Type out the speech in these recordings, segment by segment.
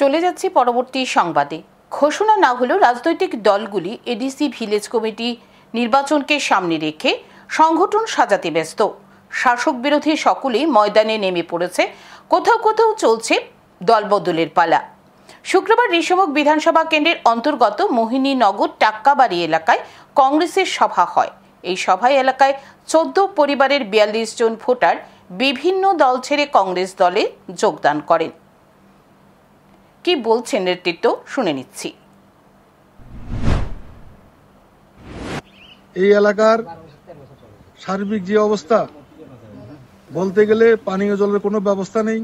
চলে যাচ্ছি পরবর্তী সংবাদে। ঘোষণা না হলেও রাজনৈতিক দলগুলি এডিসি ভিলেজ কমিটি নির্বাচনকে সামনে রেখে সংগঠন সাজাতে ব্যস্ত। শাসক বিরোধী সকলেই ময়দানে নেমে পড়েছে। কোথাও কোথাও চলছে দলবদলের পালা। শুক্রবার ঋষমুখ বিধানসভা কেন্দ্রের অন্তর্গত মোহিনীনগর টাক্কাবাড়ি এলাকায় কংগ্রেসের সভা হয়। এই সভায় এলাকায় 14 পরিবারের 42 জন ভোটার বিভিন্ন দল ছেড়ে কংগ্রেস দলে যোগদান করেন। কি বলছেন নেতৃত্ব শুনে নিচ্ছি। এই এলাকার সার্বিক যে অবস্থা, বলতে গেলে পানীয় জলের কোনো ব্যবস্থা নেই,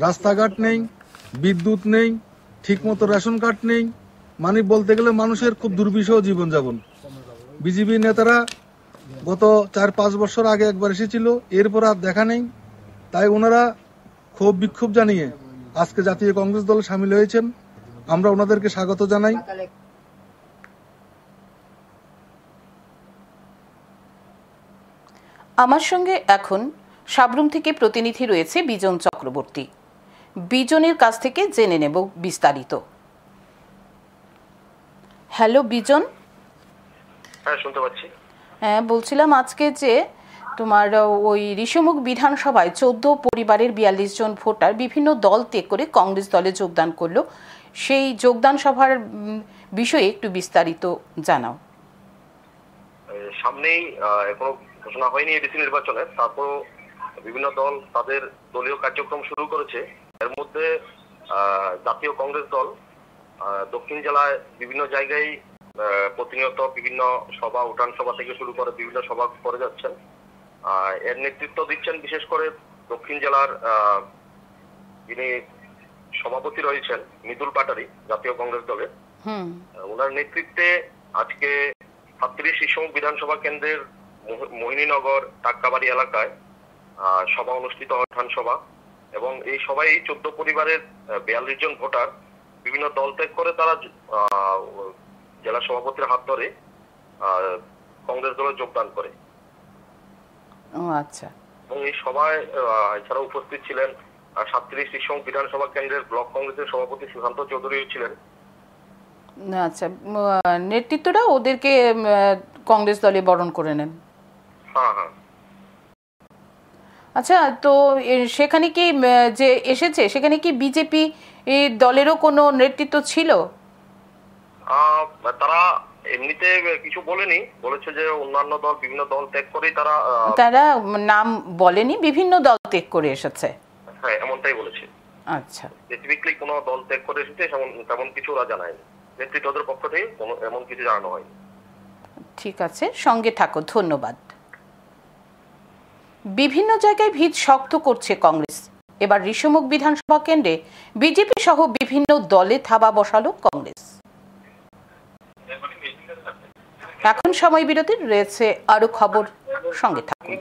রাস্তাঘাট নেই, বিদ্যুৎ নেই, ঠিকমতো রেশন কার্ড নেই, মানে বলতে গেলে মানুষের খুব দুর্বিষহ জীবনযাপন। বিজেপি নেতারা গত 4-5 বছর আগে একবার এসেছিল, এরপর আর দেখা নেই। তাই ওনারা ক্ষোভ বিক্ষোভ জানিয়ে আজকে জাতীয় কংগ্রেস দলে সামিল হয়েছেন। আমরা ওনাদেরকে স্বাগত জানাই। আমার সঙ্গে এখন সাবরুম থেকে প্রতিনিধি রয়েছে বিজন চক্রবর্তী। বিজনের কাছ থেকে জেনে নেব বিস্তারিত। হ্যালো বিজন। হ্যাঁ, শুনতে পাচ্ছি। হ্যাঁ, বলছিলাম আজকে যে তোমার ওই ঋষমুখ বিধানসভায় 14 পরিবারের 42 জন ভোটার বিভিন্ন দল ত্যাগ করে কংগ্রেস দলে যোগদান করলো। সেই যোগদান সভার বিষয়ে একটু বিস্তারিত জানাও। সামনেই এখনো ঘোষণা হয়নি এডিসি নির্বাচনের, তারপর বিভিন্ন দল তাদের দলীয় কার্যক্রম শুরু করেছে। এর মধ্যে জাতীয় কংগ্রেস দল দক্ষিণ জেলায় বিভিন্ন জায়গায় প্রতিনিয়ত বিভিন্ন সভা, উঠান সভা থেকে শুরু করে বিভিন্ন সভা করে যাচ্ছেন। এর নেতৃত্ব দিচ্ছেন বিশেষ করে দক্ষিণ জেলার যিনি সভাপতি রয়েছেন মৃদুল পাটারি, জাতীয় কংগ্রেস দলের। ওনার নেতৃত্বে আজকে 37 ঋষমুখ বিধানসভা কেন্দ্রের মোহিনীনগর টাক্কাবাড়ি এলাকায় সভা অনুষ্ঠিত হয়, উঠান সভা। এবং এই সভায় 14 পরিবারের 42 জন ভোটার বিভিন্ন দল ত্যাগ করে তারা জেলা সভাপতির হাত ধরে কংগ্রেস দলে যোগদান করে। আচ্ছা। এবং এই সভায় এছাড়া উপস্থিত ছিলেন 37 ঋষমুখ বিধানসভা কেন্দ্রের ব্লক কংগ্রেসের সভাপতি সুশান্ত চৌধুরী ছিলেন। আচ্ছা, নেতৃত্বটা ওদেরকে কংগ্রেস দলে বরণ করে নেন। হ্যাঁ হ্যাঁ। আচ্ছা, তো সেখানে কি যে এসেছে সেখানে কি বিজেপি দলেরও কোনো নেতৃত্ব ছিল? তারা এমনিতে কিছু বলেনি, বলেছে যে অন্যান্য দল, বিভিন্ন দল ত্যাগ করেই তারা নাম বলেনি, বিভিন্ন দল ত্যাগ করে এসেছে। হ্যাঁ, এমনটাই বলেছে। আচ্ছা, স্পেসিফিকলি কোনো দল ত্যাগ করে এসেছে তেমন কিছু ওরা জানায়নি, নেতৃত্বদের পক্ষ থেকে এমন কিছু জানানো হয়নি। ঠিক আছে, সঙ্গে থাকো, ধন্যবাদ। বিভিন্ন জায়গায় ভিত শক্ত করছে কংগ্রেস। এবার ঋষমুখ বিধানসভা কেন্দ্রে বিজেপি সহ বিভিন্ন দলে থাবা বসালো কংগ্রেস। এখন সময় বিরতির রয়েছে আরো খবর, সঙ্গে থাকুন।